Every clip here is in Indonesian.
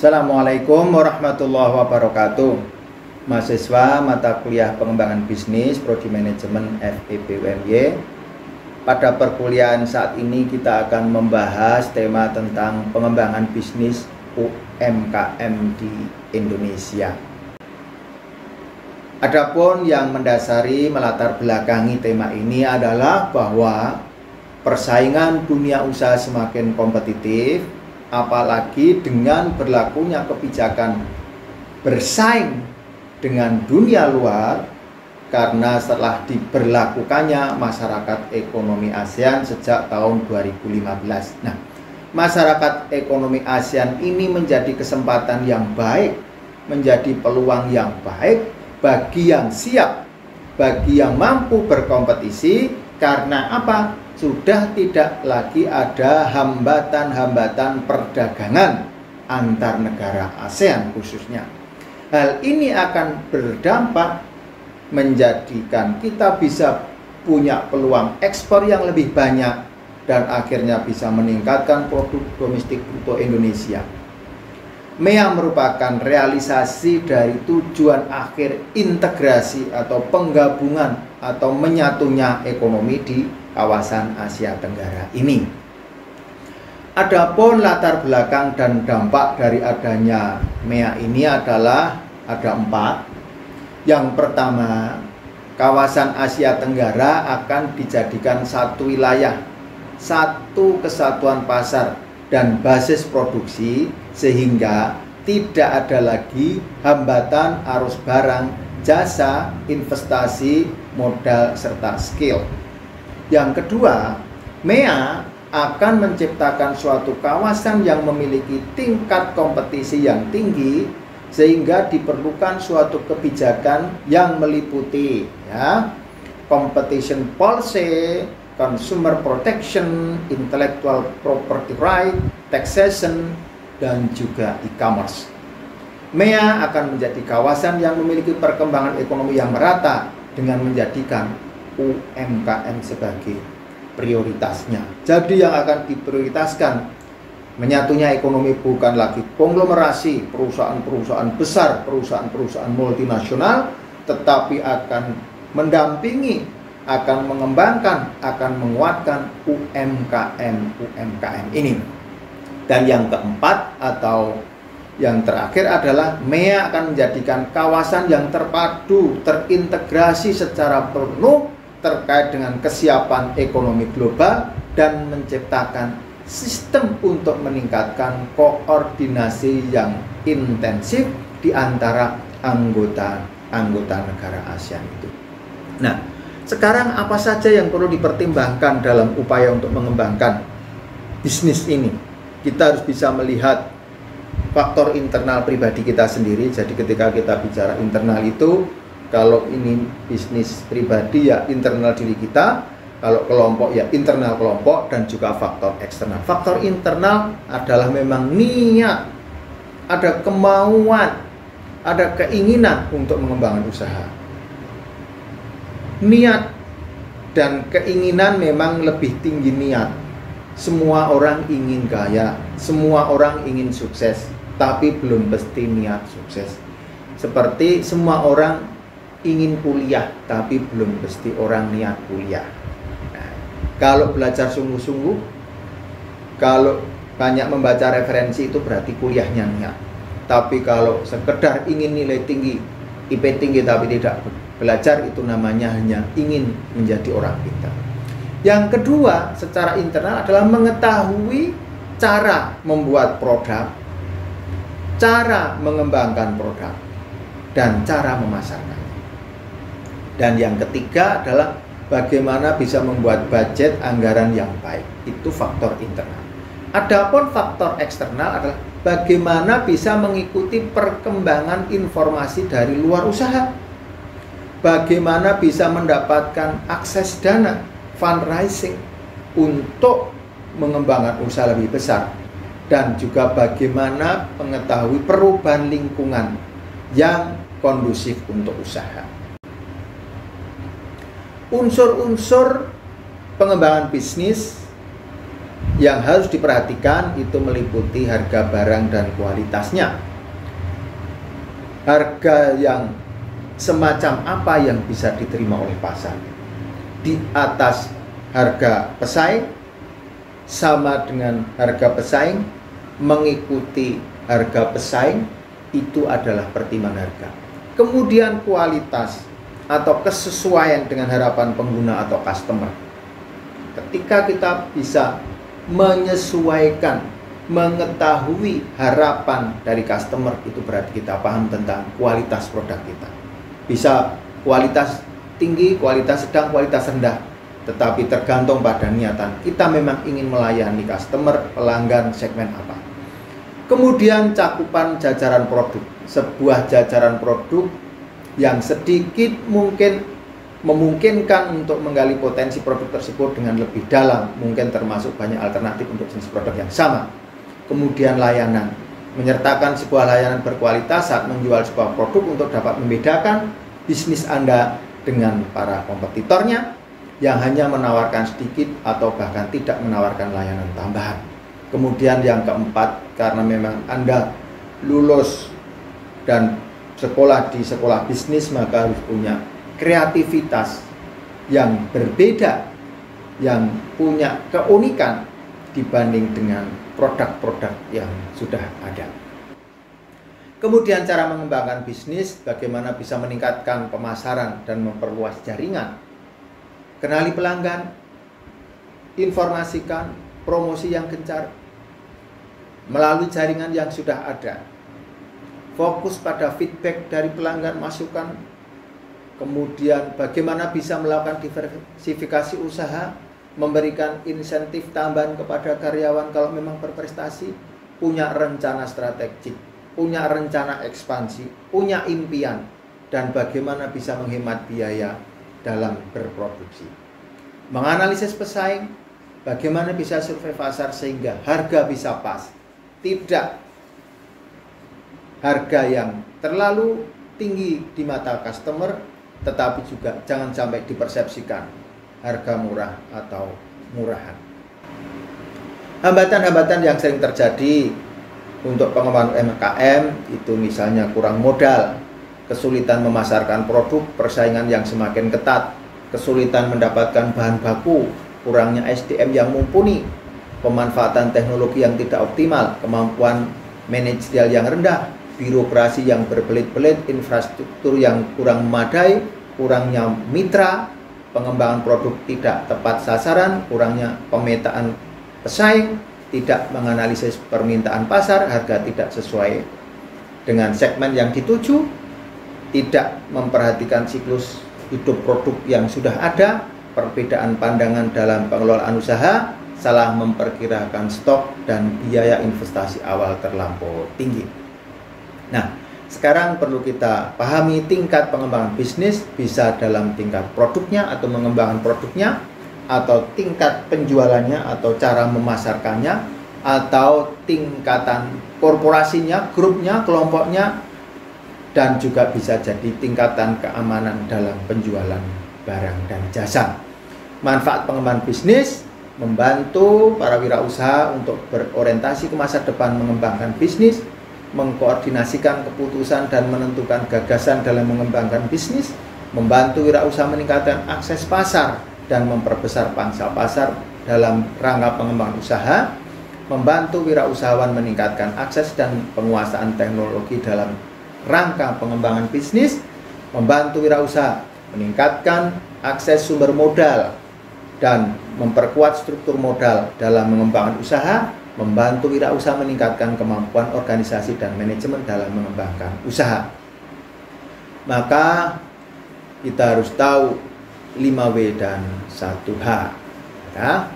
Assalamualaikum warahmatullahi wabarakatuh. Mahasiswa mata kuliah pengembangan bisnis Prodi Manajemen FEB UMY. Pada perkuliahan saat ini kita akan membahas tema tentang pengembangan bisnis UMKM di Indonesia. Adapun yang mendasari melatar belakangi tema ini adalah bahwa persaingan dunia usaha semakin kompetitif, apalagi dengan berlakunya kebijakan bersaing dengan dunia luar karena setelah diberlakukannya masyarakat ekonomi ASEAN sejak tahun 2015. Nah, masyarakat ekonomi ASEAN ini menjadi kesempatan yang baik, menjadi peluang yang baik bagi yang siap, bagi yang mampu berkompetisi. Karena apa? Sudah tidak lagi ada hambatan-hambatan perdagangan antar negara ASEAN khususnya. Hal ini akan berdampak menjadikan kita bisa punya peluang ekspor yang lebih banyak dan akhirnya bisa meningkatkan produk domestik bruto Indonesia. MEA merupakan realisasi dari tujuan akhir integrasi atau penggabungan atau menyatunya ekonomi di kawasan Asia Tenggara ini. Adapun latar belakang dan dampak dari adanya MEA ini adalah ada 4. Yang pertama, kawasan Asia Tenggara akan dijadikan satu wilayah, satu kesatuan pasar dan basis produksi, sehingga tidak ada lagi hambatan arus barang, jasa, investasi, modal, serta skill. Yang kedua, MEA akan menciptakan suatu kawasan yang memiliki tingkat kompetisi yang tinggi, sehingga diperlukan suatu kebijakan yang meliputi competition policy, consumer protection, intellectual property right, taxation, dan juga e-commerce. MEA akan menjadi kawasan yang memiliki perkembangan ekonomi yang merata dengan menjadikan UMKM sebagai prioritasnya. Jadi yang akan diprioritaskan menyatunya ekonomi bukan lagi konglomerasi perusahaan-perusahaan besar, perusahaan-perusahaan multinasional, tetapi akan mendampingi, akan mengembangkan, akan menguatkan UMKM ini. Dan yang keempat atau yang terakhir adalah MEA akan menjadikan kawasan yang terpadu, terintegrasi secara penuh terkait dengan kesiapan ekonomi global dan menciptakan sistem untuk meningkatkan koordinasi yang intensif di antara anggota negara ASEAN itu. Nah, sekarang apa saja yang perlu dipertimbangkan dalam upaya untuk mengembangkan bisnis ini? Kita harus bisa melihat faktor internal pribadi kita sendiri. Jadi ketika kita bicara internal itu, kalau ini bisnis pribadi ya internal diri kita, kalau kelompok ya internal kelompok, dan juga faktor eksternal. Faktor internal adalah memang niat, ada kemauan, ada keinginan untuk mengembangkan usaha. Niat dan keinginan memang lebih tinggi niat. Semua orang ingin kaya, semua orang ingin sukses, tapi belum pasti niat sukses. Seperti semua orang ingin kuliah, tapi belum pasti orang niat kuliah. Nah, kalau belajar sungguh-sungguh, kalau banyak membaca referensi itu berarti kuliahnya niat. Tapi kalau sekedar ingin nilai tinggi, IP tinggi tapi tidak belajar, itu namanya hanya ingin menjadi orang pintar. Yang kedua, secara internal adalah mengetahui cara membuat produk, cara mengembangkan produk, dan cara memasarkannya. Dan yang ketiga adalah bagaimana bisa membuat budget anggaran yang baik. Itu faktor internal. Adapun faktor eksternal adalah bagaimana bisa mengikuti perkembangan informasi dari luar usaha. Bagaimana bisa mendapatkan akses dana, fundraising untuk mengembangkan usaha lebih besar, dan juga bagaimana mengetahui perubahan lingkungan yang kondusif untuk usaha. Unsur-unsur pengembangan bisnis Yang harus diperhatikan itu meliputi harga barang dan kualitasnya. Harga yang semacam apa yang bisa diterima oleh pasar? Di atas harga pesaing, sama dengan harga pesaing, mengikuti harga pesaing, itu adalah pertimbangan harga. Kemudian kualitas atau kesesuaian dengan harapan pengguna atau customer. Ketika kita bisa menyesuaikan, mengetahui harapan dari customer, itu berarti kita paham tentang kualitas produk kita. Bisa kualitas tinggi, kualitas sedang, kualitas rendah, tetapi tergantung pada niatan. Kita memang ingin melayani customer, pelanggan segmen apa. Kemudian cakupan jajaran produk. Sebuah jajaran produk yang sedikit mungkin memungkinkan untuk menggali potensi produk tersebut dengan lebih dalam, mungkin termasuk banyak alternatif untuk jenis produk yang sama. Kemudian layanan, menyertakan sebuah layanan berkualitas saat menjual sebuah produk untuk dapat membedakan bisnis Anda dengan para kompetitornya yang hanya menawarkan sedikit atau bahkan tidak menawarkan layanan tambahan. Kemudian yang keempat, karena memang Anda lulus dan sekolah di sekolah bisnis, maka harus punya kreativitas yang berbeda, yang punya keunikan dibanding dengan produk-produk yang sudah ada. Kemudian cara mengembangkan bisnis, bagaimana bisa meningkatkan pemasaran dan memperluas jaringan. Kenali pelanggan, informasikan, promosi yang gencar melalui jaringan yang sudah ada. Fokus pada feedback dari pelanggan, masukan. Kemudian bagaimana bisa melakukan diversifikasi usaha, memberikan insentif tambahan kepada karyawan kalau memang berprestasi, punya rencana strategik, punya rencana ekspansi, punya impian, dan bagaimana bisa menghemat biaya dalam berproduksi. Menganalisis pesaing, bagaimana bisa survei pasar sehingga harga bisa pas, tidak harga yang terlalu tinggi di mata customer, tetapi juga jangan sampai dipersepsikan harga murah atau murahan. Hambatan-hambatan yang sering terjadi untuk pengembangan UMKM itu misalnya kurang modal, kesulitan memasarkan produk, persaingan yang semakin ketat, kesulitan mendapatkan bahan baku, kurangnya SDM yang mumpuni, pemanfaatan teknologi yang tidak optimal, kemampuan manajerial yang rendah, birokrasi yang berbelit-belit, infrastruktur yang kurang memadai, kurangnya mitra, pengembangan produk tidak tepat sasaran, kurangnya pemetaan pesaing, tidak menganalisis permintaan pasar, harga tidak sesuai dengan segmen yang dituju, tidak memperhatikan siklus hidup produk yang sudah ada, perbedaan pandangan dalam pengelolaan usaha, salah memperkirakan stok, dan biaya investasi awal terlampau tinggi. Nah, sekarang perlu kita pahami tingkat pengembangan bisnis, bisa dalam tingkat produknya atau mengembangkan produknya, atau tingkat penjualannya atau cara memasarkannya, atau tingkatan korporasinya, grupnya, kelompoknya, dan juga bisa jadi tingkatan keamanan dalam penjualan barang dan jasa. Manfaat pengembangan bisnis, membantu para wirausaha untuk berorientasi ke masa depan mengembangkan bisnis, mengkoordinasikan keputusan dan menentukan gagasan dalam mengembangkan bisnis, membantu wirausaha meningkatkan akses pasar dan memperbesar pangsa pasar dalam rangka pengembangan usaha, membantu wirausahawan meningkatkan akses dan penguasaan teknologi dalam rangka pengembangan bisnis, membantu wirausaha meningkatkan akses sumber modal dan memperkuat struktur modal dalam mengembangkan usaha, membantu wirausaha meningkatkan kemampuan organisasi dan manajemen dalam mengembangkan usaha. Maka kita harus tahu 5W dan 1H ya,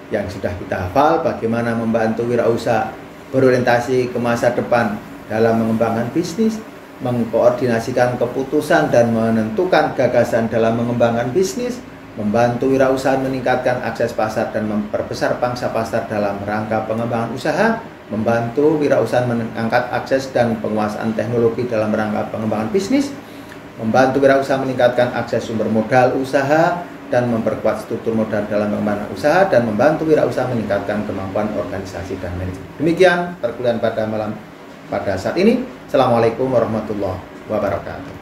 yang sudah kita hafal, bagaimana membantu wirausaha berorientasi ke masa depan dalam mengembangkan bisnis, mengkoordinasikan keputusan dan menentukan gagasan dalam mengembangkan bisnis, membantu wirausaha meningkatkan akses pasar dan memperbesar pangsa pasar dalam rangka pengembangan usaha, membantu wirausaha mengangkat akses dan penguasaan teknologi dalam rangka pengembangan bisnis, membantu wirausaha meningkatkan akses sumber modal usaha, dan memperkuat struktur modal dalam pengembangan usaha dan membantu wirausaha meningkatkan kemampuan organisasi dan manajemen. Demikian perkuliahan pada saat ini. Assalamualaikum warahmatullahi wabarakatuh.